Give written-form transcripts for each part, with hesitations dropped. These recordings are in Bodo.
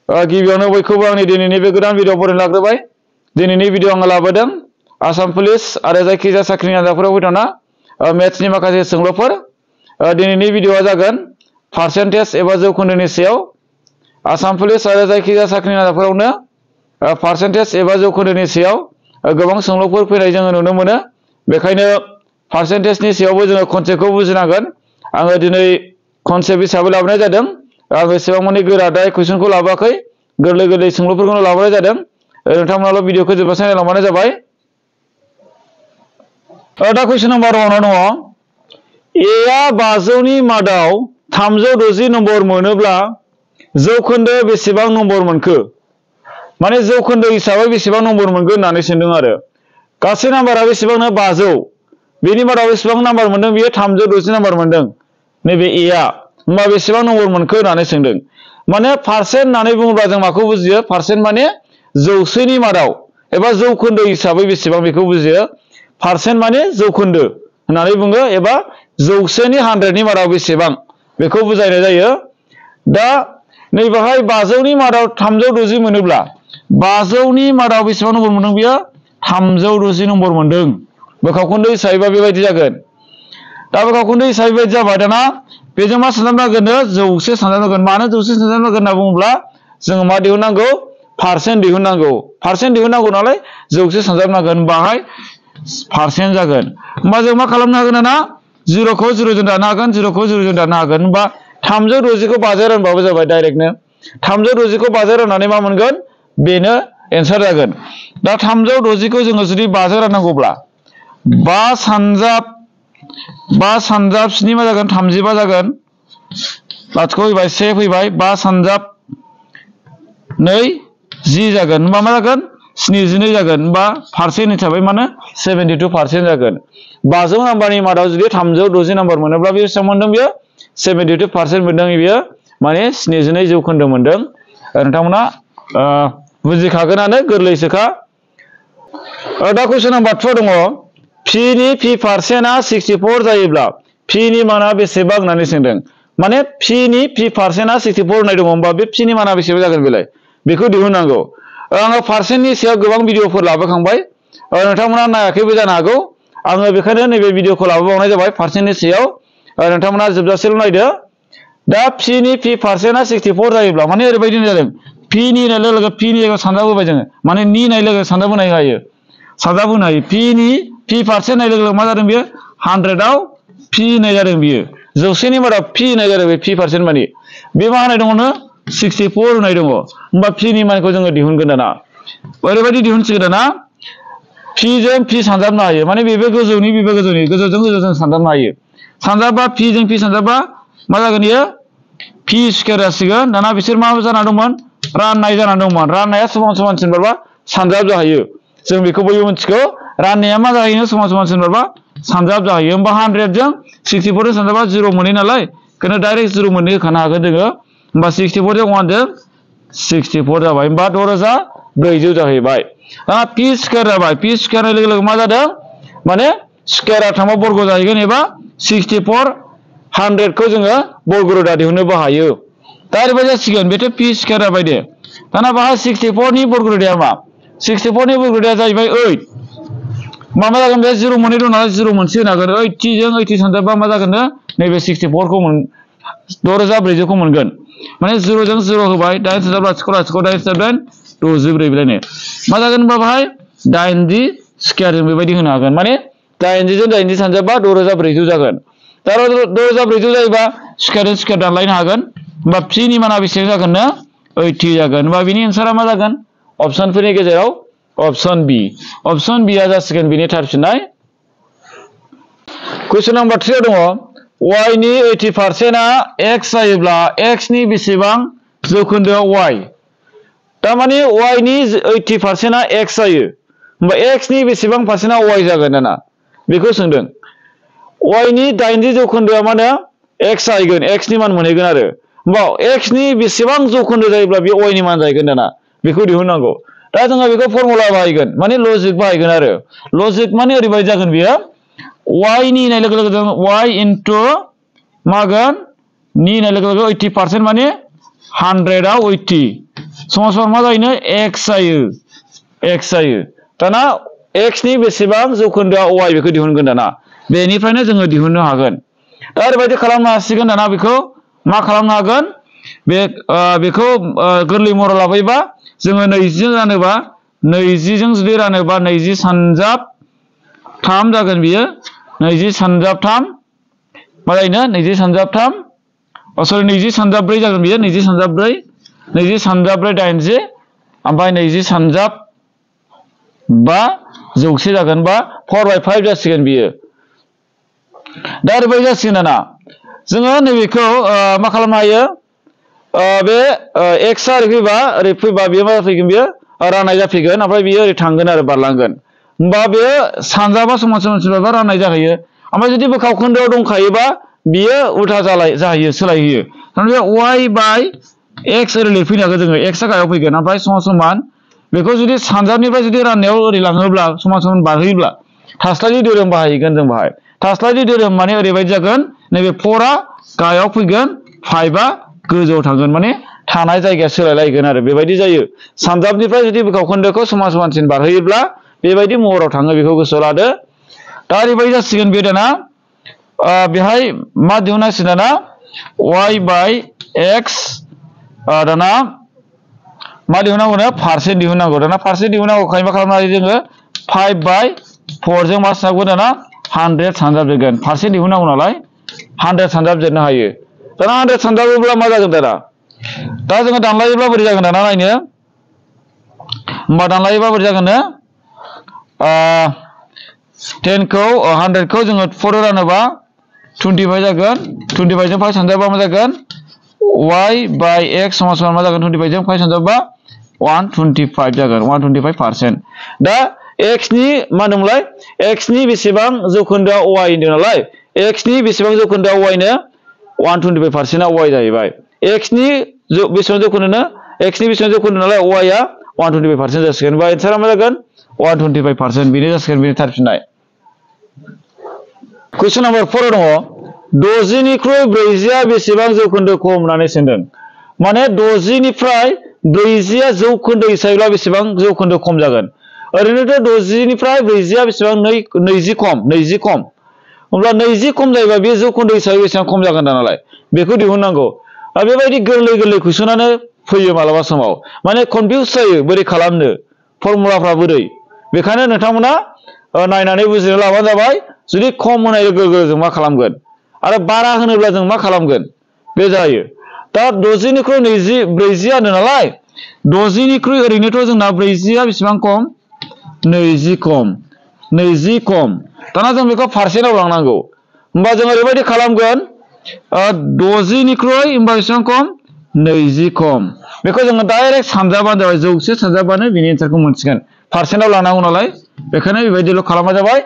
गिबियावनो बयखौबो आंनि दिनैनि बे गोदान भिडिअ बरायनो लाग्रोबाय। दिनैनि भिडिअ आं लाबोदों आसाम पुलिस आरो जायखिजाया साख्रिनि आनजादफोराव फैथावना मेथ्सनि माखासे सोंलुफोर। दिनैनि भिडिअआ जागोन पार्सेन्टेज एबा जौखोन्दोनि सायाव। आसाम पुलिस आरो जायखिजाया साख्रिनि आनजादफोरावनो पार्सेन्टेज एबा जौखोन्दोनि सायाव गोबां सोंलुफोर फैनाय जोङो नुनो मोनो। बेखायनो पार्सेन्टेजनि सायावबो जोङो कनसेप्टखौ बुजिनांगोन। आङो दिनै कनसेप्ट हिसाबै लाबोनाय जादों। आं एसेबां माने गोराद्राय कुइसनखौ लाबोआखै, गोरलै गोरलै सोंलुफोरखौनो लाबोनाय जादों। नोंथांमोनाल' भिडिअखौ जोबजासिम नायलांबानो जाबाय। दा कुइसन नाम्बार 1 दङ, एआ 500नि मादाव 360 नम्बर मोनोब्ला जौखोन्दो बेसेबां नम्बर मोनखो? माने जौखोन्दो हिसाबै बेसेबां नम्बर मोनगोन होननानै सोंदों आरो। गासै नाम्बारा बेसेबांनो 500, बेनि मादाव बेसेबां नाम्बार मोनदों? बियो 360 नाम्बार मोनदों नैबे एआ। होमबा बेसेबां नम्बर मोनखो होननानै सोंदों। माने पार्सेन्ट होननानै बुङोब्ला जों माखौ बुजियो? पार्सेन्ट माने जौसेनि मादाव एबा जौखोन्दो हिसाबै बेसेबां बेखौ बुजियो। पार्सेन्ट माने जौखोन्दो होननानै बुङो एबा जौसेनि 100नि मादाव बेसेबां बेखौ बुजायनाय जायो। दा नैबेहाय 500नि मादाव 360 मोनोब्ला 500नि मादाव बेसेबां नम्बर मोनदों? बियो 360 नम्बर मोनदों। बोखावखोन्दो हिसाबैबा बेबायदि जागोन। दा बोखावखोन्दो हिसाबै बेबायदि जाबाय। दाना बेजों मा सानजाबनांगोननो? जौसे सानजाबनांगोन। मानो जौसे सानजाबनांगोन होनना बुङोब्ला जोङो मा दिहुननांगौ? पार्सेन्ट दिहुननांगौ। पार्सेन्ट दिहुननांगौ नालाय जौसे सानजाबनांगोन। बाहाय पार्सेन्ट जागोन। होमबा जों मा खालामनो हागोन? दाना 0खौ 0 जों दानो हागोन, 0खौ 0 जों दानो हागोन। होमबा 360खौ 5 रानबाबो जाबाय डाइरेक्टनो। 360खौ 5 राननानै मा मोनगोन? बेनो एन्सार जागोन। दा 360खौ जोङो जुदि 5 राननांगौब्ला 5 सानजाब 7 मा जागोन? 35 जागोन। लाथिख' फैबाय, 1 फैबाय, 5 सानजाब 2 10 जागोन। होमबा मा जागोन? 72 जागोन। होमबा पार्सेन्ट हिसाबै माने 72% जागोन। 500 नाम्बारनि मादाव जुदि 360 नाम्बार मोनोब्ला बे बेसेबां मोनदों? बियो 72% मोनदों। बियो माने 72 जौखोन्दो मोनदों। नोंथांमोना बुजिखागोनानो, गोरलैसोखा। दा कुइसन नाम्बार 2 दङ, पिनि पि पार्सेन्टआ 64 जायोब्ला पिनि माना बेसेबां होननानै सोंदों। माने पिनि पि पार्सेन्टआ 64 होननाय दङ। होमबा बे पिनि माना बेसेबां जागोन बेलाय? बेखौ दिहुननांगौ। आङो पार्सेन्टनि सायाव गोबां भिडिअफोर लाबोखांबाय। नोंथांमोना नायाखैबो जानो हागौ। आङो बेखायनो नैबे भिडिअखौ लाबोबावनाय जाबाय पार्सेन्टनि सायाव। नोंथांमोना जोबजासेल' नायदो। दा पिनि पि पार्सेन्टआ 64 जायोब्ला माने ओरैबायदि जादों। पिनि होननाय लोगो लोगो पिनि जायगायाव सानजाबोबाय जोङो। माने नि होननाय लोगो सानजाबोनाय हायो। सानजाबोनो हायो। पिनि पि पार्सेन्ट होननाय लोगो लोगो मा जादों? बियो 100आव पि होननाय जादों। बियो जौसेनि मादाव पि होननाय जादों। बे पि पार्सेन्ट माने बे मा होनाय दङनो? 64 होननाय दङ। होमबा पिनि मानखौ जोङो दिहुनगोन। दाना ओरैबायदि दिहुनसिगोन। दाना पिजों पि सानजाबनो हायो। माने बेबो गोजौनि बेबो गोजौनि, गोजौजों गोजौजों सानजाबनो हायो। सानजाबा पिजों पि सानजाबा मा जागोन? बियो पि स्कुवेर जासिगोन। दाना बिसोर मा जाना दंमोन? राननाय जानानै दंमोन। राननाया समान समान सिनबारबा सानजाब जाहैयो। जों बेखौ बयबो मिथिगौ। राननाया मा जाहैयो? समान समान सिनबारबा सानजाब जाहैयो। होमबा 100जों 64जों सानजाबा 0 मोनो नालाय, बेखायनो डाइरेक्ट 0 मोननो होखानो हागोन जोङो। होमबा 64जों 1जों 64 जाबाय। होमबा 6400 जाहैबाय। दाना पि स्कुवेर जाबाय। पि स्कुवेर होननाय लोगो लोगो मा जादों? माने स्कुवेरा थांबा बर्ग जाहैगोन एबा 64 100खौ जोङो बर्ग रोदा दिहुननोबो हायो। दा ओरैबायदि जासिगोन। बेथ' पि स्कुवेर जाबाय दे। दाना बाहा 64नि बर्ग रोदाया मा? 64नि बर्ग रोदाया जाहैबाय 8। मा जागोन? बे 0 मोननै दं नालाय 0 मोनसे होनो हागोन। 80जों 80 सानजाबा मा जागोननो? नैबे 64खौ 6400खौ मोनगोन। माने 0जों 0 होबाय, 8 सानजाब लाथिख' लाथिख' 8 सानजाब 64 बेलायनो मा जागोन? होनबा बाहाय 80 स्कुवेरजों बेबायदि होनो हागोन। माने 80जों 80 सानजाबा 6400 जागोन। दा 6400 जायोबा स्कुवेरजों स्कुवेर दानलायनो हागोन। होमबा पिनि माना बेसेबां जागोननो? 80 जागोन। होमबा बिनि एन्सारा मा जागोन? अपसनफोरनि गेजेराव अपसन बि। अपसन बिआ जासिगोन बिनि थार फिननाय। कुइसन नाम्बार 3 दङ, वाइनि 80%आ एक्स जायोब्ला एक्सनि बेसेबां जौखोन्दोआव वाइ? थारमाने वाइनि 80%आ एक्स जायो। होमबा एक्सनि बेसेबां पार्सेन्टआ वाइ जागोन? दाना बेखौ सोंदों। वाइनि 80 जौखोन्दोआ मा होनो? एक्स जाहैगोन। एक्सनि मान मोनहैगोन आरो। होमबा एक्सनि बेसेबां जौखोन्दो जायोब्ला बे वाइनि मान जाहैगोन? दाना बेखौ दिहुननांगौ। दा जोङो बेखौ फर्मुला बाहायगोन, माने लजिक बाहायगोन आरो। लजिक माने ओरैबायदि जागोन बियो। वाइनि होननाय लोगो लोगो जों वाइ इन्टु मा जागोन? नि होननाय लोगो लोगो 80% माने 100आव 80 समान समान मा जायोनो x जायो दाना x नि बेसेबां जौखोन्दोआ y बेखौ दिहुनगोन दाना बेनिफ्रायनो जोङो दिहुननो हागोन दा ओरैबायदि खालामनो हासिगोन दाना बेखौ मा खालामनो हागोन बेखौ गोरलै महराव लाबोयोबा जोङो 20 जों रानोबा 20 जों जुदि रानोबा 20 सानजाब 3 जागोन बियो 20 सानजाब 3 मा जायोनो 20 सानजाब 3 सरि 20 सानजाब 4 जागोन बियो 20 सानजाब 4 20 सानजाब 4 80 ओमफ्राय 20 सानजाब 5 जौसे जागोन बा 4/5 जासिगोन बियो दा ओरैबायदि जासिगोन दाना जोङो नैबेखौ मा खालामनो हायो बे x आ ओरै फैबा बेयो मा जाफैगोन बियो राननाय जाफैगोन ओमफ्राय बियो ओरै थांगोन आरो बारलांगोन होमबा बेयो सानजाबा समान समान राननाय जाहैयो ओमफ्राय जुदि बोखावखोन्दोआव दंखायोबा बियो उल्था जाहैयो सोलायहैयो थारमाने y/x ओरै लिरफैनो हागोन जोङो x आ गाहायाव फैगोन ओमफ्राय समान समान बेखौ जुदि सानजाबनिफ्राय जुदि राननायाव ओरै लाङोब्ला समान समान बारहोयोब्ला थास्लायनि दोरोम बाहायगोन जों बाहाय थास्लायनि दोरोम माने ओरैबायदि जागोन नैबे 4 आ गाहायाव फैगोन 5 आ गोजौआव थांगोन माने थानाय जायगाया सोलायलायगोन आरो बेबायदि जायो सानजाबनिफ्राय जुदि बोखावखोन्दोखौ समान समानसिन बारहोयोब्ला बेबायदि महराव थाङो बेखौ गोसोआव लादो दा ओरैबायदि जासिगोन बे दाना बेहाय मा दिहुननांसिगोन दाना y/x दाना मा दिहुननांगौनो पारसेन्ट दिहुननांगौ दाना पारसेन्ट दिहुननांगौखाय मा खालामनो हायो जोङो 5/4 जों मा सानजाबगोन दाना 100 सानजाबजोबगोन पारसेन्ट दिहुननांगौ नालाय 100 सानजाबजोबनो हायो दाना 100 सानजाबोब्ला मा जागोन दाना दा जोङो दानलायोब्ला बोरै जागोन दाना नायनो होमबा दानलायोब्ला बोरै जागोननो 10 खौ 100 खौ जोङो 4 रानोबा 25 जागोन 25 जों 5 सानजाबा मा जागोन y/x समान समान मा जागोन 25 जों 5 सानजाबा 125 जागोन 125% दा x नि मा दंलाय x नि बेसेबां जौखोन्दोआ y होनदों नालाय x नि बेसेबां जौखोन्दोआ y नो 125% आ y जाहैबाय x नि बेसेबां जौखोन्दोनो x नि बेसेबां जौखोन्दो नालाय y आ 125% जासिगोन बा एन्सारा मा जागोन 125% बेनो जासिगोन बेनि थारफिननाय कुइसन नाम्बार 4 दङ 60 निख्रुइ 40 आ बेसेबां जौखोन्दो खम होननानै सोंदों माने 60 निफ्राय 40 आ जौखोन्दो हिसाबैब्ला बेसेबां जौखोन्दो खम जागोन ओरैनोथ' 60 निफ्राय 40 आ बेसेबां 20 खम होमब्ला 20 खम जायोबा बे जौखोन्दो हिसाबै बेसेबां खम जागोन नालाय बेखौ दिहुननांगौ आरो बेबायदि गोरलै कुइसनानो फैयो मालाबा समाव माने कनफिउज जायो बोरै खालामनो फर्मुलाफ्रा बोरै बेखायनो नोंथांमोना नायनानै बुजिनो लाबानो जाबाय जुदि खम होनाय लोगो लोगो जों मा खालामगोन आरो बारा होनोब्ला जों मा खालामगोन बे जायो दा 60 निख्रुइ 40 आनो नालाय 60 निख्रुइ ओरैनोथ' जोंना 40 आ बेसेबां खम 20 खम दाना जों बेखौ पारसेन्टआव लांनांगौ होमबा जों ओरैबायदि खालामगोन 60 निख्रुइ होमबा बेसेबां खम 20 खम बेखौ जोङो डाइरेक्ट सानजाबानो जाबाय जौसे सानजाबानो बेनि एन्सारखौ मोनसिगोन पारसेन्टआव लानांगौ नालाय बेखायनो बेबायदिल' खालामबा जाबाय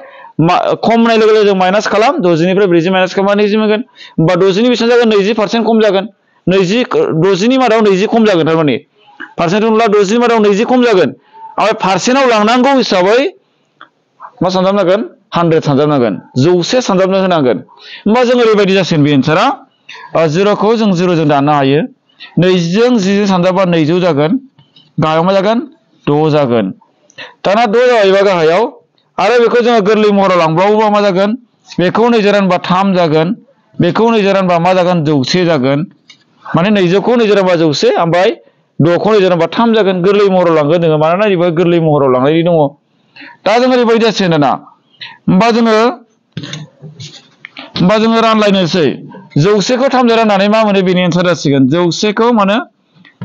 खम होननाय लोगो लोगो जों माइनास खालाम 60 निफ्राय 40 माइनास खालामबा 20 मोनगोन होमबा 60 नि बेसेबां जागोन 20% खम जागोन 60 नि मादाव 20 खम जागोन थारमाने पारसेन्ट होनब्ला 60 नि मादाव 20 खम जागोन ओमफ्राय पारसेन्टआव लांनांगौ हिसाबै मा सानजाबनांगोन 100 सानजाबनांगोन जौसे सानजाबनो होनांगोन होमबा जों ओरैबायदि जासिगोन बे एन्सारा 0 खौ जों 0 जों दाननो हायो 20 जों 10 जों सानजाबा 200 जागोन गाहायाव मा जागोन 6 जागोन दाना 6 जाबायबा गाहायाव आरो बेखौ जोङो गोरलै महराव लांबावोबा मा जागोन बेखौ 2 रानबा 3 जागोन बेखौ 2 रानबा मा जागोन 100 जागोन माने 200 खौ 2 रानबा 100 ओमफ्राय 6 खौ 2 रानबा 3 जागोन गोरलै महराव लांगोन जोङो मानोना बेबो गोरलै महराव लांनाय दङ दा जों ओरैबायदि जासिगोन दाना होमबा जोङो रानलायनोसै 100 खौ 3 जों राननानै मा मोनो बेनि एन्सार जासिगोन 100 खौ माने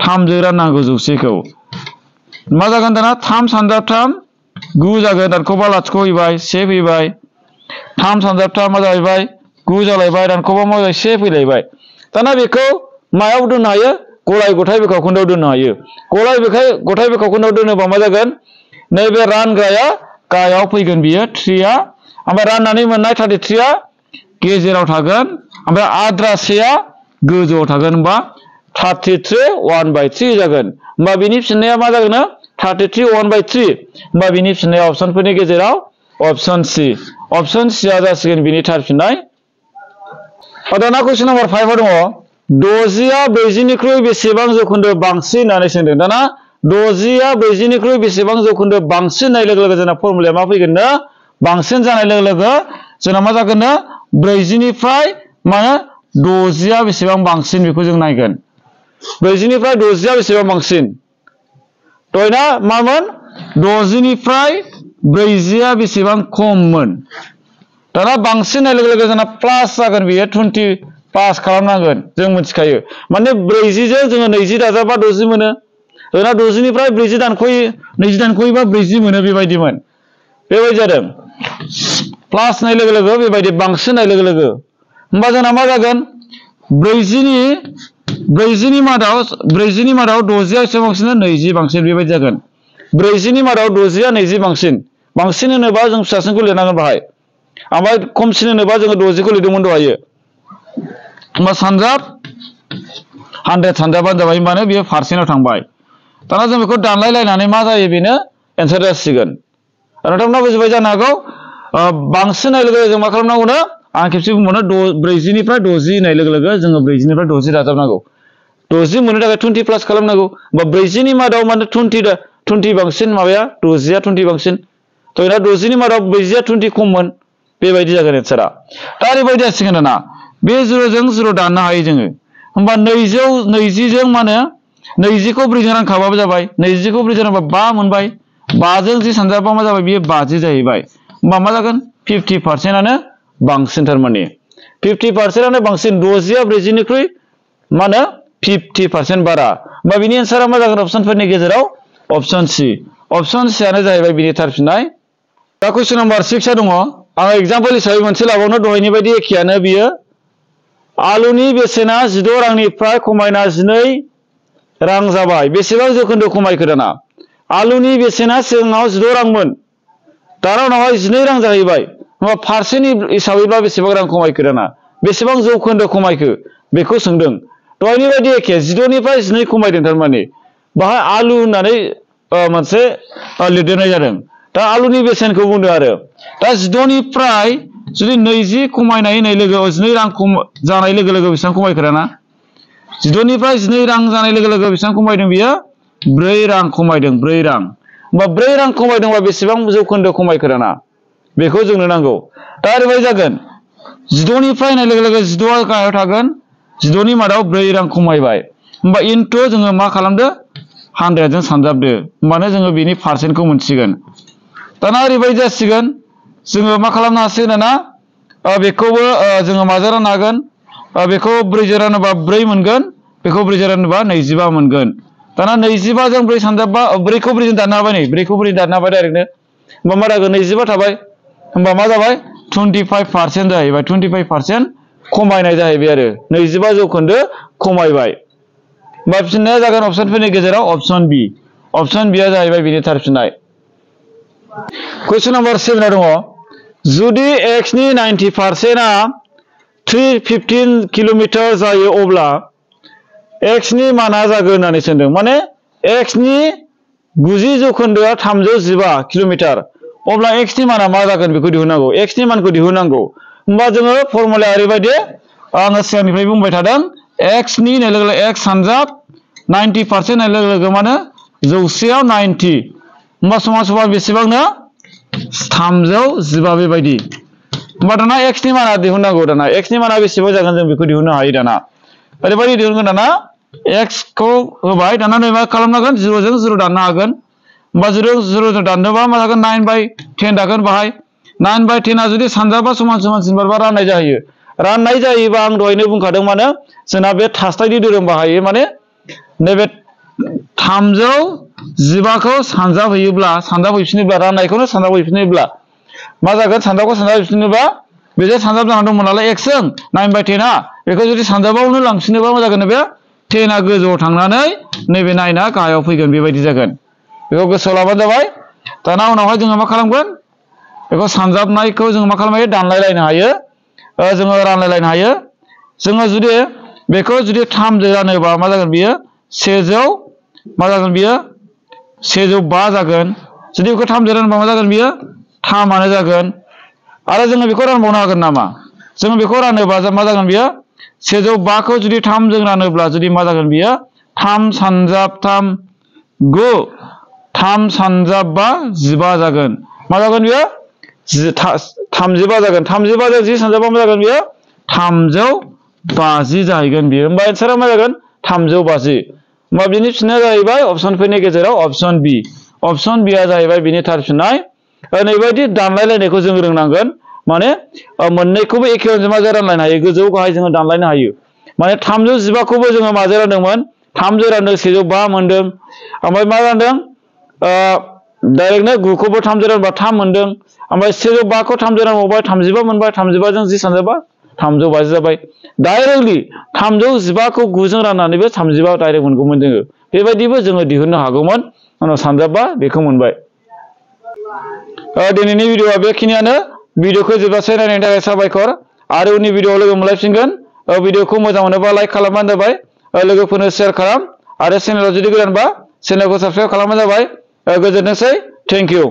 3 जों राननांगौ 100 खौ मा जागोन दाना 3 सानजाब 3 9 जागोन दानख'बा लाथिख' फैबाय 1 फैबाय 3 सानजाब 3 मा जाहैबाय 9 जालायबाय दानख'बा मा जाबाय 1 फैलायबाय दाना बेखौ मायाव दोननो हायो गलाय गथाय बोखावखोन्दोआव दोननो हायो गलाय गथाय बोखावखोन्दोआव दोनोबा मा जागोन नैबे रानग्राया गाहायाव फैगोन बियो 3 आ ओमफ्राय राननानै मोननाय 33 आ गेजेराव थागोन ओमफ्राय आद्रा 1 आ गोजौआव थागोन होनबा 33 1/3 जागोन होमबा बिनि फिननाया मा जागोन 33 1/3 होमबा बिनि फिननाया अपसनफोरनि गेजेराव अपसन C आ जासिगोन बिनि थार फिननाय दाना कुइसन नाम्बार 5 दङ 60आ 40निख्रुइ बेसेबां जौखोन्दो बांसिन होननानै सोंदों दाना 60आ 40निख्रुइ बेसेबां जौखोन्दो बांसिन होननाय लोगो लोगो जोंना फर्मुलाया मा फैगोननो बांसिन जानाय लोगो लोगो जोंना मा जागोननो 40निफ्राय माने 60आ बेसेबां बांसिन बेखौ जों नायगोन 40निफ्राय 60आ बेसेबां बांसिन दयना मामोन 60निफ्राय 40आ बेसेबां खममोन दाना बांसिन होननाय लोगो लोगो जोंना प्लास जागोन बेयो 20 पास खालामनांगोन जों मिथिखायो माने 40 जों जोङो 20 दाजाबा 60 मोनो दाना 60निफ्राय 40 दानख'यो 20 दानख'योबा 40 मोनो बेबायदिमोन बेबायदि जादों प्लास होननाय लोगो लोगो बेबायदि बांसिन होननाय लोगो लोगो होमबा जोंना मा जागोन 40नि मादाव 60आ एसे बांसिन 20 बांसिन बेबायदि जागोन 40नि मादाव 60आ 20 बांसिन होनोबा जों फिसासिनखौ लिरनांगोन बाहाय ओमफ्राय खमसिन होनोबा जोङो 60खौ लिरदोंमोन दहायो होमबा सानजाब 100 सानजाबानो जाबाय होमबानो बेयो पारसेन्टआव थांबाय दाना जों बेखौ दानलायलायनानै मा जायो बेनो एन्सार जासिगोन नोंथांमोना बुजिबाय जानो हागौ बांसिन होननाय लोगो लोगो जों मा खालामनांगौनो आं खेबसे बुंबावनो 40निफ्राय 60 होननाय लोगो लोगो जोङो 40निफ्राय 60 दाजाबनांगौ 60 मोननो थाखाय 20 प्लास खालामनांगौ होमबा 40नि मादाव माने 20 बांसिन माबाया 60आ 20 बांसिन थ' दा 60नि मादाव 40आ 20 खममोन बेबायदि जागोन एन्सारा दा ओरैबायदि जासिगोन दाना बे 0जों 0 दाननो हायो जोङो होमबा 220जों मा होनो 20खौ 4जों रानखाबाबो जाबाय 20खौ 4जों रानबा 5 मोनबाय 5जों 10 सानजाबा मा जाबाय बेयो 50 जाहैबाय होमबा मा जागोन 50%आनो बांसिन थारमाने 50%आनो बांसिन 60आ 40निख्रुइ मा होनो 50% बारा होमबा बिनि एन्सारा मा जागोन अपसनफोरनि गेजेराव अपसन सि आनो जाहैबाय बिनि थार फिननाय दा कुइसन नाम्बार 6 आ दङ आं एग्जाम्पल हिसाबै मोनसे लाबावनो दहायनि बायदि एखेयानो बियो आलुनि बेसेना 16 रांनिफ्राय खमायना 12 रां जाबाय बेसेबां जौखोन्दो खमायखो दाना आलुनि बेसेना सिगाङाव 16 रांमोन दाना उनावहाय 12 रां जाहैबाय होमबा पारसेन्ट हिसाबैबा बेसेबां रां खमायखो दाना बेसेबां जौखोन्दो खमायखो बेखौ सोंदों दहायनि बायदि एखे 16निफ्राय 12 खमायदों थारमाने बाहाय आलु होननानै मोनसे लिरदेरनाय जादों दा आलुनि बेसेनखौ बुंदों आरो दा 16निफ्राय जुदि 20 खमायनाय होननाय लोगो 12 रां जानाय लोगो लोगो बेसेबां खमायखो दाना 16निफ्राय 12 रां जानाय लोगो लोगो बेसेबां खमायदों बियो 4 रां खमायदों 4 रां होमबा 4 रां खमायदोंबा बेसेबां जौखोन्दो खमायखो दाना बेखौ जोंनो नांगौ दा ओरैबायदि जागोन 16निफ्राय होननाय लोगो लोगो 16आ गाहायाव थागोन 16नि मादाव 4 रां खमायबाय होमबा इनटु जोङो मा खालामदो 100 जों सानजाबदो होमबानो जोङो बिनि पारसेन्टखौ मोनसिगोन दाना ओरैबायदि जासिगोन जोङो मा खालामनो हासिगोन दाना बेखौबो जोङो माजों राननो हागोन बेखौ 4 जों रानोबा 4 मोनगोन बेखौ 4 जों रानोबा 25 मोनगोन दाना 25 जों 4 सानजाबबा 4 खौ 4 जों दाननो हाबाय नै 4 खौ 4 जों दाननो हाबाय डाइरेक्टनो होमबा मा जागोन 25 थाबाय होमबा मा जाबाय 25% जाहैबाय 25% खमायनाय जाहैबाय आरो 25 जौखोन्दो खमायबाय होमबा फिननाया जागोन अपसनफोरनि गेजेराव अपसन बि आ जाहैबाय बिनि थार फिननाय कुइसन नाम्बार 7 आ दङ जुदि x नि 90% आ 315 किल'मिटार जायो अब्ला x नि माना जागोन होननानै सोंदों माने x नि 90 जौखोन्दोआ 315 किल'मिटार अब्ला x नि माना मा जागोन बेखौ दिहुननांगौ x नि मानखौ दिहुननांगौ होमबा जोङो फर्मुलाया ओरैबायदि आङो सिगांनिफ्राय बुंबाय थादों x नि होननाय लोगो लोगो x सानजाब 90% होननाय लोगो लोगो माने 100आव 90 होमबा समान समान बेसेबांनो 315 बेबायदि होमबा दाना x नि माना दिहुननांगौ दाना x नि माना बेसेबां जागोन जों बेखौ दिहुननो हायो दाना ओरैबायदि दिहुनगोन दाना x खौ होबाय दाना नै मा खालामनांगोन 0 जों 0 दाननो हागोन होमबा 0 जों दाननोबा मा जागोन 9/10 दागोन बाहाय 9/10 आ जुदि सानजाबा समान समान सिनबारबा राननाय जाहैयो राननाय जायोबा आं दहायनो बुंखादों माने जोंना बे थास्लायनि धोरोम बाहायो माने नैबे 315खौ सानजाबहैफिनोब्ला राननायखौनो सानजाबहैफिनोब्ला मा जागोन सानजाबखौ सानजाबहैफिनोबा बेजों सानजाब जाना दंमोन नालाय x जों 9/10 आ बेखौ जुदि सानजाबावनो लांफिनोबा मा जागोन बे 10 आ गोजौआव थांनानै नैबे 9 आ गाहायाव फैगोन बेबायदि जागोन बेखौ गोसोआव लाबानो जाबाय दाना उनावहाय जोङो मा खालामगोन बेखौ सानजाबनायखौ जोङो मा खालामनो हायो दानलायलायनो हायो जोङो रानलायलायनो हायो जोङो जुदि बेखौ जुदि 3 जों रानोबा मा जागोन बियो 100 मा जागोन बियो 105 जागोन जुदि बेखौ 3 जों रानोबा मा जागोन बियो 3 आनो जागोन आरो जोङो बेखौ रानबावनो हागोन नामा जोङो बेखौ रानोबा मा जागोन बियो 105 खौ जुदि 3 जों रानोब्ला जुदि मा जागोन बियो 3 सानजाब 3 9 3 सानजाब 5 15 जागोन मा जागोन बियो 35 जागोन 35 जों 10 सानजाबा मा जागोन बियो 350 जाहैगोन बियो होमबा एन्सारा मा जागोन 350 होमबा बिनि फिननाया जाहैबाय अपसनफोरनि गेजेराव अपसन बि अपसन बि आ जाहैबाय बिनि थार फिननाय ओरैबायदि दानलायलायनायखौ जों रोंनांगोन माने मोननैखौबो एखे अनजिमाजों रानलायनो हायो गोजौ गाहाय जोङो दानलायनो हायो माने 315 खौबो जोङो माजों रानदोंमोन 3 जों रानदों 105 मोनदों ओमफ्राय मा रानदों डाइरेक्टनो 9 खौबो 3 जों रानबा 3 मोनदों ओमफ्राय 105 खौ 3 जों रानबावबाय 35 मोनबाय 35 जों 10 सानजाबा 350 जाबाय डाइरेक्टलि 315 खौ 9 जों राननानैबो 35 डाइरेक्ट मोनगौमोन जोङो बेबायदिबो जोङो दिहुननो हागौमोन उनाव सानजाबा बेखौ मोनबाय दिनैनि भिडिअआ बेखिनियानो भिडिअखौ जोबजासे नायनायनि थाखाय साबायखर आरो उननि भिडिअआव लोगो मोनलायफिनगोन भिडिअखौ मोजां मोनोबा लाइक खालामबानो जाबाय लोगोफोरनो शेयार खालाम आरो चेनेलाव जुदि गोदानबा चेनेलखौ साबस्क्राइब खालामबानो जाबाय गोजोनथोंसै थेंक इउ